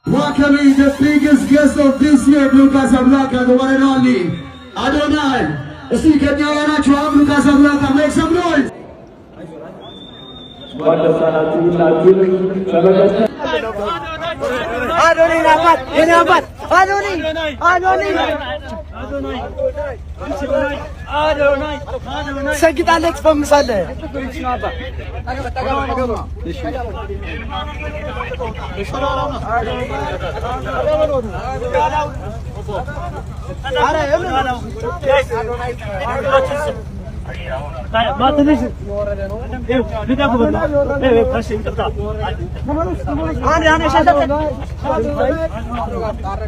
Welcoming the biggest guest of this year, Blue Casablanca, the one and only Adonai. Speak at your honor, Blue Casablanca, make some noise. Adonai Nabat, Nabat, Adonai, Adonai, Adonai, Adonai. Sakit Alex pemsale. ما تدري بدي أقول لا بس يكتب أنا شايف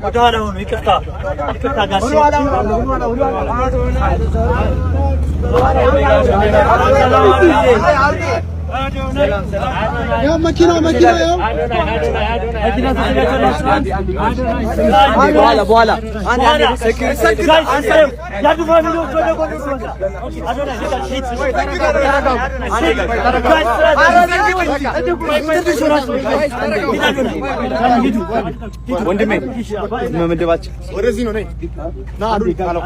وده هون يكتب قاسي يا ماكينة يا بوالا أنا ወንድሜ መመደባችን ወደዚህ ነው ነኝ ና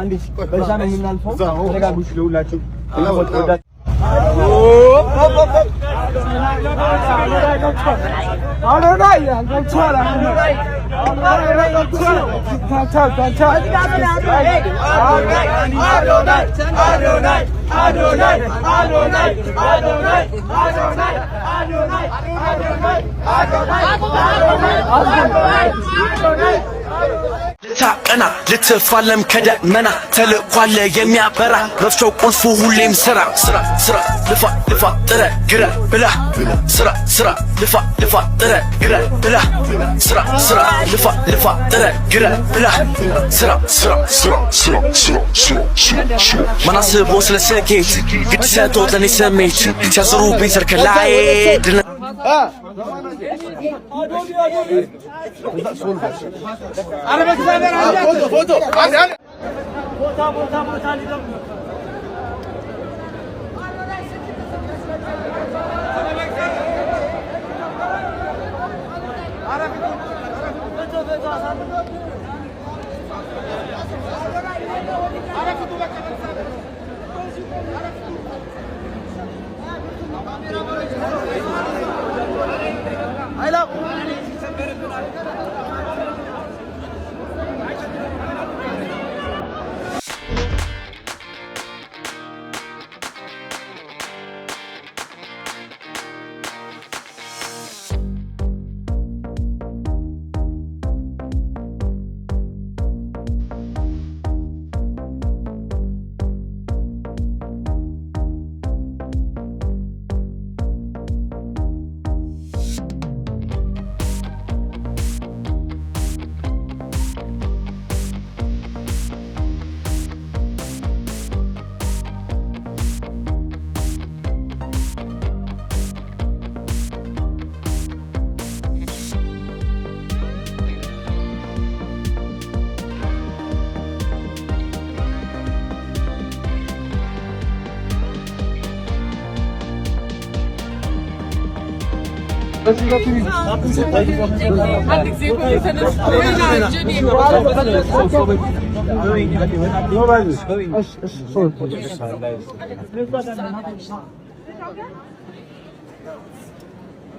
አንዲ በዛ ነው የምናልፈው ተረጋጉሽ ለሁላችሁ እና ወጣ ታቀና ልትፋለም ከደመና ተልኳለ የሚያበራ መፍቻው ቁልፉ ሁሌም ስራ ስራ ስራ ልፋ ልፋ ጥረ ግረ ብላ ስራ ስራ ልፋ ልፋ ጥረ ግረ ብላ ስራ ስራ ልፋ ልፋ ጥረ ግረ ብላ ስራ ስራ ስራ ስራ ስራ ማናስቦ ስለ ስኬት ግድ ሰጥቶት ለኔ ስሜት ሲያስሩ ቢዘር ከላይ ፎቶ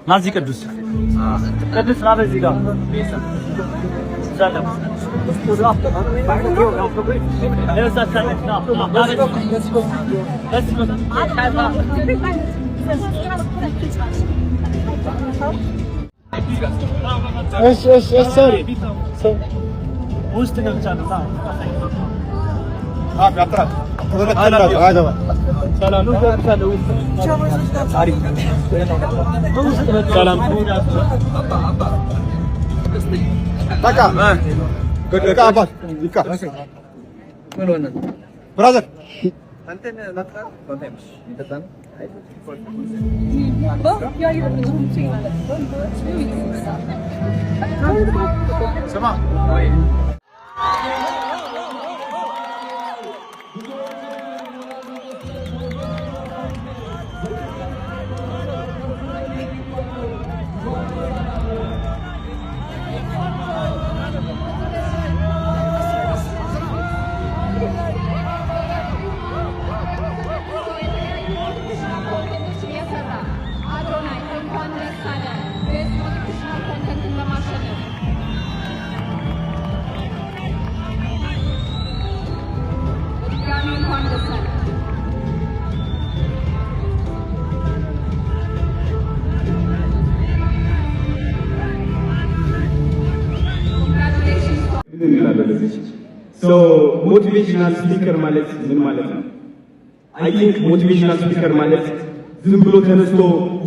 ናዚ ቅዱስ ቅዱስ ና በዚህ ጋር ሰላም sorry ውስጥ ገብቻለሁ አጥራት ሰላም ሰላም በቃ በቃ አባት ይካ ብራዘር አንተን ናጥራ ኮንቴምስ ይተጣን ስማ መለሰች። ሶ ሞቲቬሽናል ስፒከር ማለት ምን ማለት ነው? አይ ቲንክ ሞቲቬሽናል ስፒከር ማለት ዝም ብሎ ተነስቶ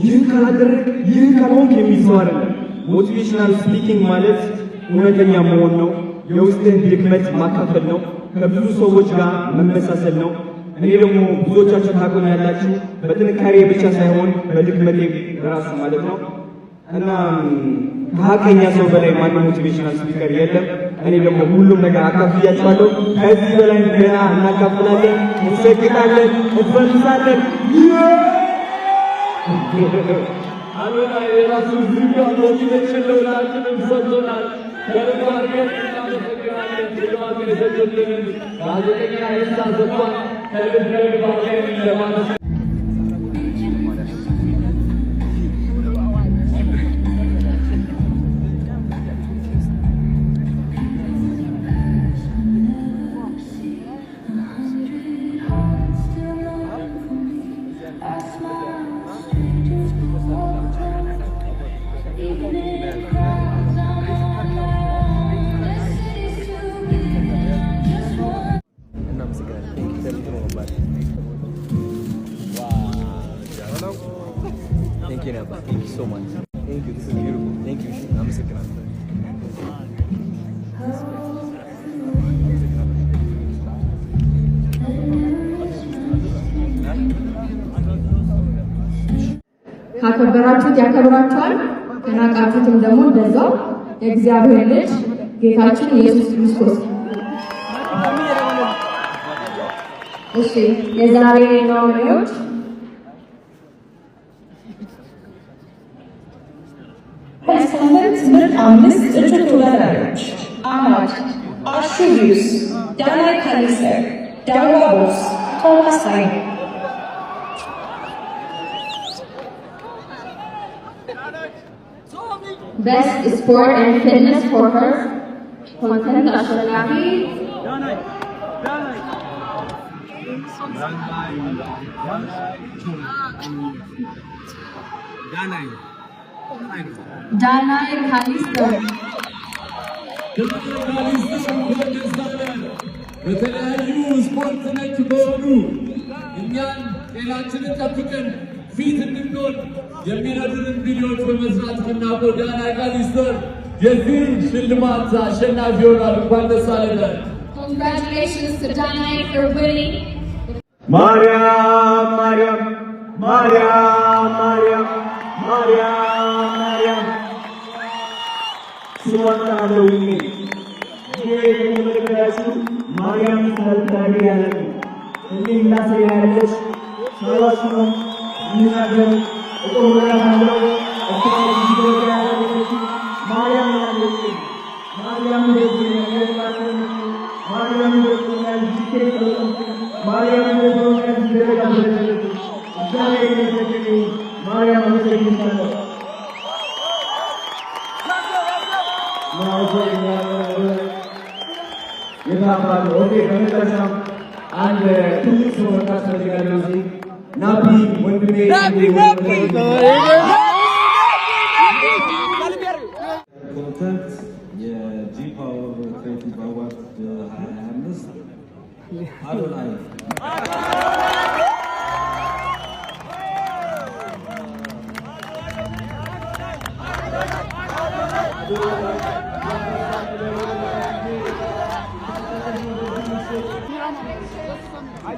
ይህን ካላደረግ ይህን ካልሆንክ የሚል ሰው አይደለም። ሞቲቬሽናል ስፒኪንግ ማለት እውነተኛ መሆን ነው። የውስጥን ድክመት ማካፈል ነው። ከብዙ ሰዎች ጋር መመሳሰል ነው። እኔ ደግሞ ብዙዎቻችሁ ታቆም ያላችሁ በጥንካሬ ብቻ ሳይሆን በድክመቴ ራሱ ማለት ነው። እና ከሀቀኛ ሰው በላይ ማንም ሞቲቬሽናል ስፒከር የለም። እኔ ደግሞ ሁሉም ነገር አካፍያችኋለሁ። ከዚህ በላይ ገና እናካፍላለን፣ እንሰግጣለን፣ እንፈንሳለን። አሉና የራሱ ቪዲዮ ሞቲቬሽን ለሁላችንም ሰጥቶናል። ከርባርገን እናመሰግናለን። ሽልማቱን የሰጡልን ጋዜጠኛ የሳ ዘኳን ከልብ ባርገን ለማለት Thank you so much. Thank you. This is beautiful. Thank you. አመሰግናለሁ። ካከበራችሁት ያከብራችኋል፣ ከናቃችሁትም ደግሞ እንደዛው። የእግዚአብሔር ልጅ ጌታችን ኢየሱስ ክርስቶስ። እሺ የዛሬ ኖሚኒዎች በሳምንት ምርጥ 5 እጩ ተወዳዳሪዎች አማድ አሹቢዩስ፣ ዳናይ ካሊስተር፣ ዳዋ ቦስ፣ ቶማስ ሃይን። Best Sport and Fitness for Her ኮንተንት አሸናፊ ዳናይ ካሊስተር። በተለያዩ ስፖርት ነክ በሆኑ እኛን ጤናችንን ጠብቀን ፊት እንድንሆን የሚረዱንን ቪዲዮዎች በመስራት የምናውቀው ዳናይ ካሊስተር የዚህ ሽልማት አሸናፊ ሆኗል። እንኳን ደስ አለን። Congratulations to Danai for winning. ማርያም ማርያም ማርያም ማርያም ማርያም ማርያም ስወጣለው የመለከታችሁ ማርያም ታልታሪ ያለች እንዲህ እናሳያለች። ሰላም ነው ምናገር እቆምራ ነው እቆምራ ያለች ማርያም ያለች ማርያም ያለች ማርያም ያለች ማርያም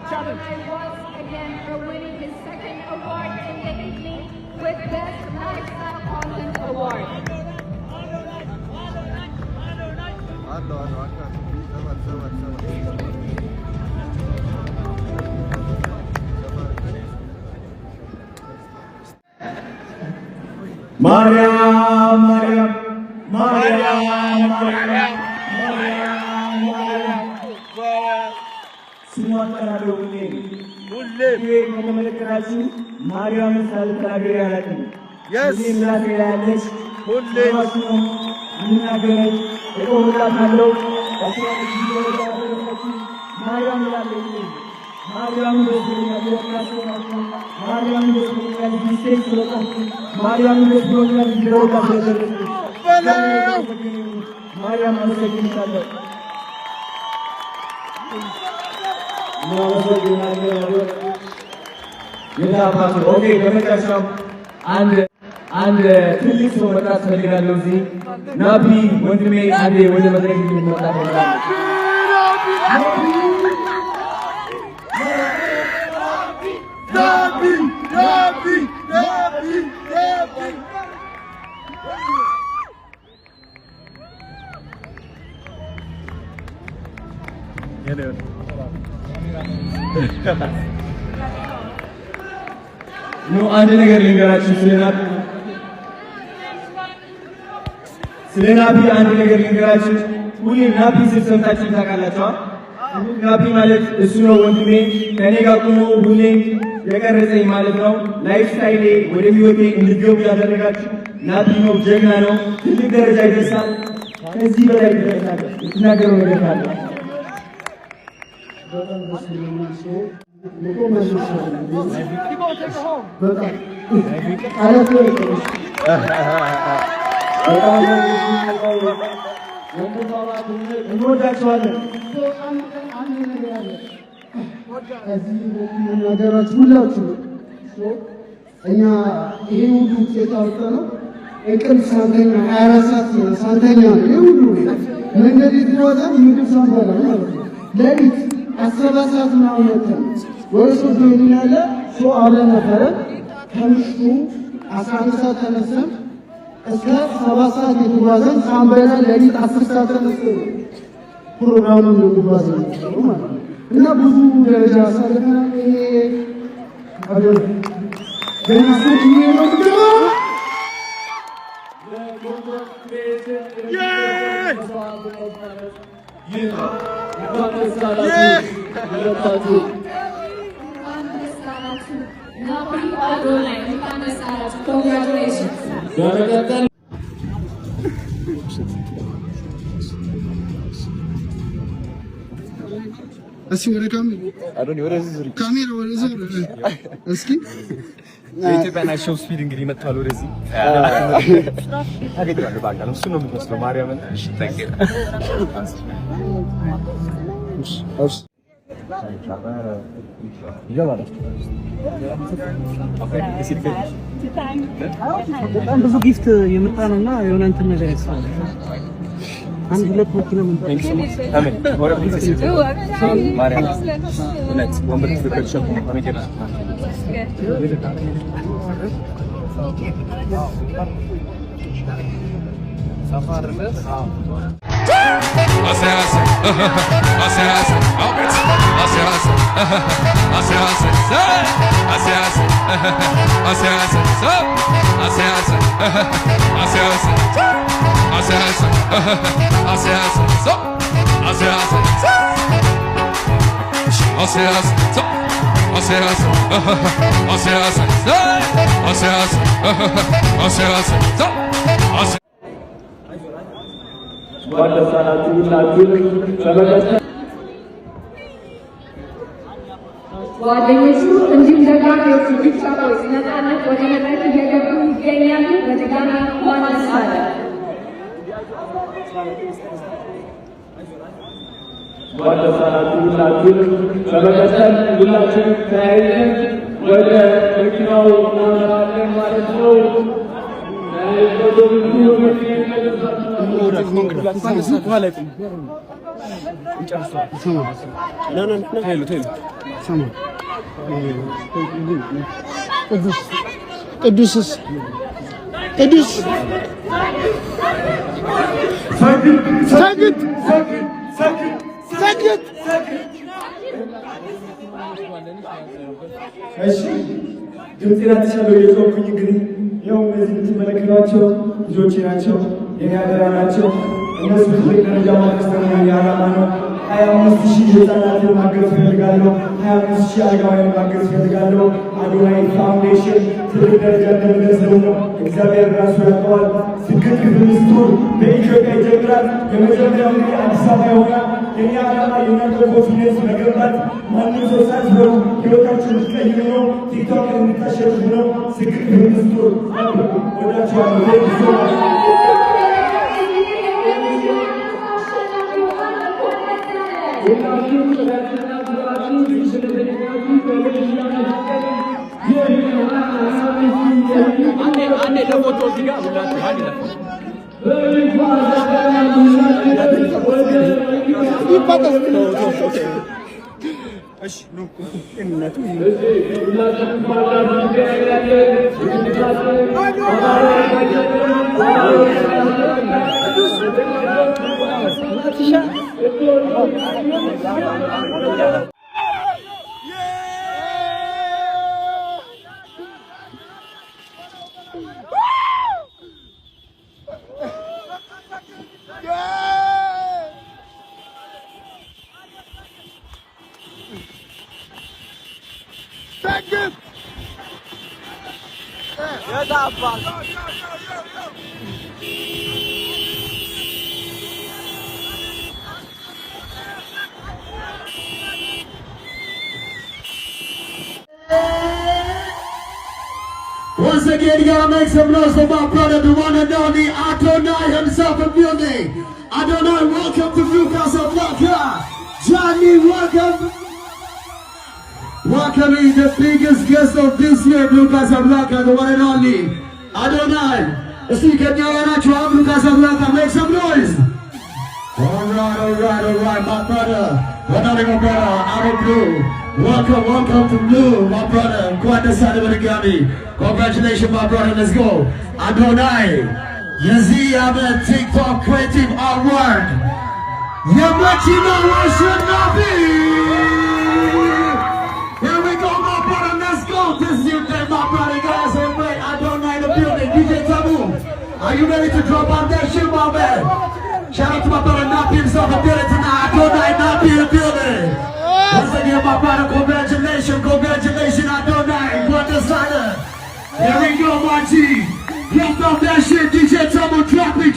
Again for winning his second award in the evening with Best Lifestyle Content Award. ማርያም ማርያም ማርያም ማርያም ስሟጠራለሁ ሁሌ ከመለከታችሁ ማርያምን ሳልተናገር ያላችሁ ምላሴ ያለች ሁሌ ምናገረች እቆምላታለሁ ማርያም ላለች ማርያም ደስብሎኛል ማርያም ደስብሎኛል ጊዜን ስለጣችሁ ማርያም ደስብሎኛል ጊዜሮታ ስለደረሱ ማርያም አመሰግንሻለሁ። ኦኬ በመጨረሻው አንድ ትልቅ ሰው መጥራት ፈልጋለሁ። እዚህ ናቢ ወንድሜ አንዴ ወደ መድረክ እንድትመጣ ፈልጋለሁ። አንድ ነገር ልንገራችሁ ስለ ናቢ አንድ ነገር ልንገራችሁ። ሁሌ ናቢ ስል ሰምታችሁ ታውቃላችሁ። ናቢ ማለት እሱ ነው ወንድሜ፣ ከኔ ጋር ቆሞ ሁሌ የቀረጸኝ ማለት ነው። ላይፍ ስታይሌ ወደ ህይወቴ እንድገቡ ያደረጋችሁ ናቢ ነው። ጀግና ነው። ትልቅ ደረጃ ይደርሳል። ከዚህ በላይ ይደርሳል። የተናገረው ነገር ካለ እኛ ይሄ ሁሉ ውጤት አውጥተነው እንቅልፍ ሳንተኛ 24 ሰዓት ሳንተኛ ነው። ይሄ ሁሉ መንገድ የተጓዘን ምግብ ሳንበላ ማለት ነው። ሌሊት 17 ሰዓት ምናምን ወጥተን ወደ ሶዶ ያለ ሰው አብረን ነበረ። ከምሽቱ 11 ሰዓት ተነስተን እስከ 7 ሰዓት የተጓዘን ሳንበላ ሌሊት 10 ሰዓት ተነስተን ፕሮግራሙን የተጓዘን ማለት ነው። እና ብዙ ደረጃ አሳልፈናል። ይሄ ገናሶች ነው እስኪ ወደ ካሜራ ወደዚህ እስኪ የኢትዮጵያ ናሽናል ስፒድ እንግዲህ መጥቷል። ወደዚህ አገኘዋለሁ ባቃል እሱ ነው የሚመስለው ማርያምን። እሺ ታንክ ዩ በጣም ብዙ ጊፍት የመጣ ነውና የሆነ እንትን ነገር ያስፈልጋል። አንድ ሁለት መኪና መንጠቅ አሜን ወረብ ዲሲስ ማርያም ሁለት ወንበር ተከልሸው አሜን ጓደኞቹ እንዲሁም ደጋፊዎቹ ቢጫቆስ ነፃነት ወደ መድረክ እየገቡ ይገኛሉ። በድጋሚ እንኳን ደስ አለ። በመቀጠል ሁላችን ተያይዘን ወደ መኪናው እናመራለን ማለት ነው። ቅዱስ ሰግድ እሺ ድምፄን አትሻለው የጮኩኝ እንግዲህ ያው እነዚህ የምትመለከቷቸው ልጆቼ ናቸው፣ የኔ አደራ ናቸው። እነሱ ትልቅ ደረጃ ማድረስ ደግሞ የዓላማ ነው። 25,000 ህፃናትን ማገዝ ፈልጋለሁ። 25,000 አረጋውያን ማገዝ ፈልጋለሁ። አዶናይ ፋውንዴሽን ትልቅ ደረጃ እንደሚደርስ ደግሞ እግዚአብሔር ራሱ ያውቀዋል። ስኬት ምስቱር በኢትዮጵያ ይጀምራል። የመጀመሪያው እንግዲህ አዲስ አበባ ይሆናል። የኔ ዓላማ የእናንተ ኮንፊደንስ መገንባት፣ ማንም ሰው ሳትፈሩ ህይወታችሁን ልትቀይሩ ነው። ቲክቶክ እንድታሸንፉ ነው። ስኬት ምስቱር ወዳችኋለሁ። Once again, y'all make some noise for my brother, the one and only Adonai himself in building. Adonai, welcome to Blue Casablanca. Johnny, welcome. Welcoming the biggest guest of this year, Blue Casablanca, the one and only Adonai. Let's see, can you hear Blue Casablanca? Make some noise. Alright, my brother. My brother, out of Blue. Welcome to Blue, my brother. Quite the side of the Grammy. Congratulations, my brother. Let's go. Adonai. Yazi Ahmed, TikTok Creative Award. Yamachino Washinabi. Here we go, my brother. Let's go. This is your day, my brother. Guys, and wait. Adonai in the building. DJ Tabu. Are you ready to drop on that shit, my man? Shout out to my brother Napi himself in the building tonight. Adonai Napi in the building. Once again, my brother, congratulations, Adonai, what designer. Here we go, my G. Drop off that shit, DJ Tumble, drop it.